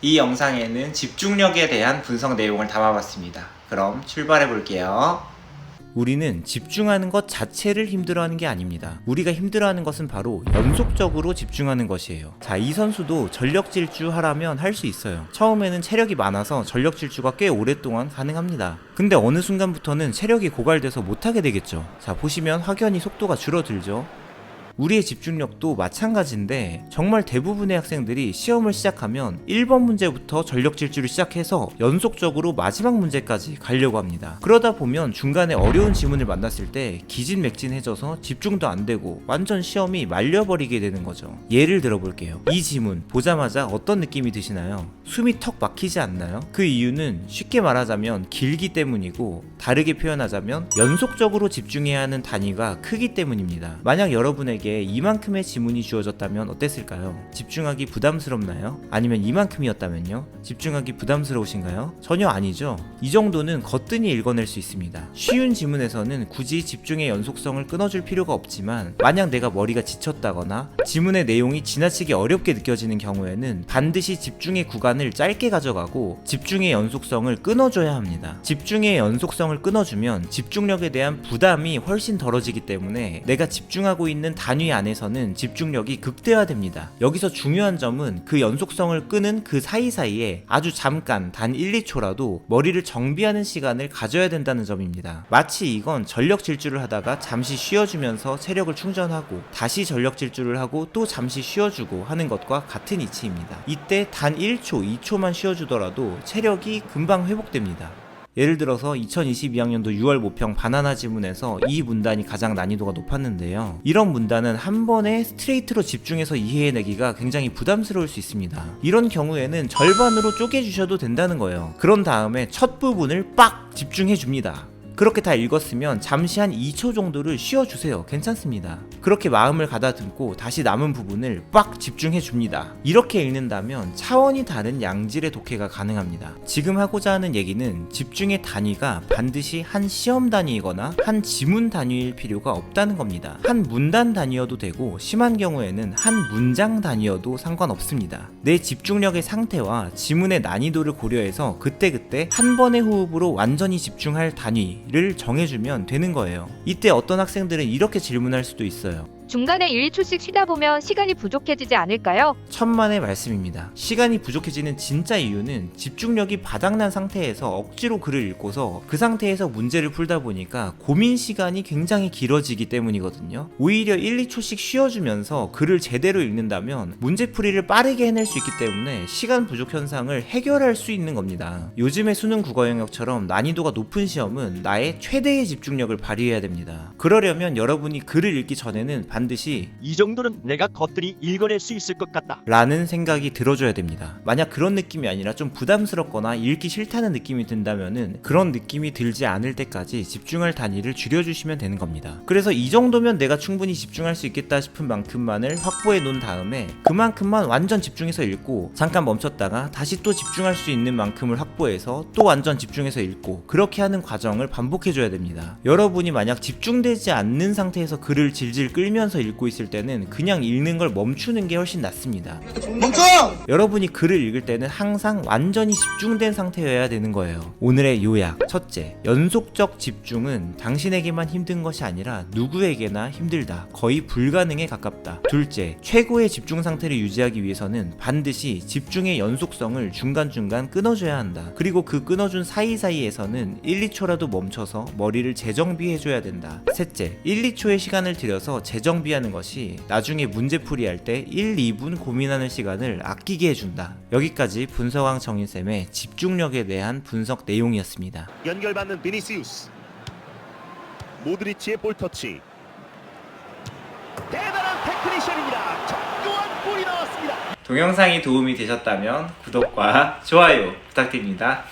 이 영상에는 집중력에 대한 분석 내용을 담아봤습니다. 그럼 출발해 볼게요. 우리는 집중하는 것 자체를 힘들어하는 게 아닙니다. 우리가 힘들어하는 것은 바로 연속적으로 집중하는 것이에요. 자, 이 선수도 전력 질주 하라면 할 수 있어요. 처음에는 체력이 많아서 전력 질주가 꽤 오랫동안 가능합니다. 근데 어느 순간부터는 체력이 고갈돼서 못하게 되겠죠. 자, 보시면 확연히 속도가 줄어들죠. 우리의 집중력도 마찬가지인데 정말 대부분의 학생들이 시험을 시작하면 1번 문제부터 전력 질주를 시작해서 연속적으로 마지막 문제까지 가려고 합니다. 그러다 보면 중간에 어려운 지문을 만났을 때 기진맥진해져서 집중도 안 되고 완전 시험이 말려버리게 되는 거죠. 예를 들어볼게요. 이 지문 보자마자 어떤 느낌이 드시나요? 숨이 턱 막히지 않나요? 그 이유는 쉽게 말하자면 길기 때문이고, 다르게 표현하자면 연속적으로 집중해야 하는 단위가 크기 때문입니다. 만약 여러분에게 이만큼의 지문이 주어졌다면 어땠을까요? 집중하기 부담스럽나요? 아니면 이만큼이었다면요? 집중하기 부담스러우신가요? 전혀 아니죠. 이 정도는 거뜬히 읽어낼 수 있습니다. 쉬운 지문에서는 굳이 집중의 연속성을 끊어줄 필요가 없지만, 만약 내가 머리가 지쳤다거나 지문의 내용이 지나치게 어렵게 느껴지는 경우에는 반드시 집중의 구간을 짧게 가져가고 집중의 연속성을 끊어줘야 합니다. 집중의 연속성을 끊어주면 집중력에 대한 부담이 훨씬 덜어지기 때문에 내가 집중하고 있는 단위 안에서는 집중력이 극대화됩니다. 여기서 중요한 점은 그 연속성을 끄는 그 사이사이에 아주 잠깐 단 1, 2초라도 머리를 정비하는 시간을 가져야 된다는 점입니다. 마치 이건 전력 질주를 하다가 잠시 쉬어주면서 체력을 충전하고 다시 전력 질주를 하고 또 잠시 쉬어주고 하는 것과 같은 이치입니다. 이때 단 1초, 2초만 쉬어주더라도 체력이 금방 회복됩니다. 예를 들어서 2022학년도 6월 모평 바나나 지문에서 이 문단이 가장 난이도가 높았는데요. 이런 문단은 한 번에 스트레이트로 집중해서 이해해내기가 굉장히 부담스러울 수 있습니다. 이런 경우에는 절반으로 쪼개주셔도 된다는 거예요. 그런 다음에 첫 부분을 빡 집중해줍니다. 그렇게 다 읽었으면 잠시 한 2초 정도를 쉬어주세요. 괜찮습니다. 그렇게 마음을 가다듬고 다시 남은 부분을 빡 집중해줍니다. 이렇게 읽는다면 차원이 다른 양질의 독해가 가능합니다. 지금 하고자 하는 얘기는 집중의 단위가 반드시 한 시험 단위이거나 한 지문 단위일 필요가 없다는 겁니다. 한 문단 단위여도 되고, 심한 경우에는 한 문장 단위여도 상관없습니다. 내 집중력의 상태와 지문의 난이도를 고려해서 그때그때 한 번의 호흡으로 완전히 집중할 단위 를 정해주면 되는 거예요. 이때 어떤 학생들은 이렇게 질문할 수도 있어요. 중간에 1초씩 쉬다 보면 시간이 부족해지지 않을까요? 천만의 말씀입니다. 시간이 부족해지는 진짜 이유는 집중력이 바닥난 상태에서 억지로 글을 읽고서 그 상태에서 문제를 풀다 보니까 고민 시간이 굉장히 길어지기 때문이거든요. 오히려 1, 2초씩 쉬어주면서 글을 제대로 읽는다면 문제풀이를 빠르게 해낼 수 있기 때문에 시간 부족 현상을 해결할 수 있는 겁니다. 요즘의 수능 국어 영역처럼 난이도가 높은 시험은 나의 최대의 집중력을 발휘해야 됩니다. 그러려면 여러분이 글을 읽기 전에는 반드시 이 정도는 내가 거뜬히 읽어낼 수 있을 것 같다 라는 생각이 들어줘야 됩니다. 만약 그런 느낌이 아니라 좀 부담스럽거나 읽기 싫다는 느낌이 든다면은 그런 느낌이 들지 않을 때까지 집중할 단위를 줄여주시면 되는 겁니다. 그래서 이 정도면 내가 충분히 집중할 수 있겠다 싶은 만큼만을 확보해 놓은 다음에 그만큼만 완전 집중해서 읽고, 잠깐 멈췄다가 다시 또 집중할 수 있는 만큼을 확보해서 또 완전 집중해서 읽고, 그렇게 하는 과정을 반복해줘야 됩니다. 여러분이 만약 집중되지 않는 상태에서 글을 질질 끌면 읽고 있을 때는 그냥 읽는 걸 멈추는 게 훨씬 낫습니다. 멈춰! 여러분이 글을 읽을 때는 항상 완전히 집중된 상태여야 되는 거예요. 오늘의 요약. 첫째, 연속적 집중은 당신에게만 힘든 것이 아니라 누구에게나 힘들다. 거의 불가능에 가깝다. 둘째, 최고의 집중 상태를 유지하기 위해서는 반드시 집중의 연속성을 중간중간 끊어줘야 한다. 그리고 그 끊어준 사이사이에서는 1, 2초라도 멈춰서 머리를 재정비해줘야 된다. 셋째, 1, 2초의 시간을 들여서 재정비하는 것이 나중에 문제풀이할 때 1, 2분 고민하는 시간을 아끼게 해준다. 여기까지 분석왕 정인쌤의 집중력에 대한 분석 내용이었습니다. 연결받는 비니시우스, 모드리치의 볼터치, 대단한 테크니션입니다. 정교한 볼이 나왔습니다. 동영상이 도움이 되셨다면 구독과 좋아요 부탁드립니다.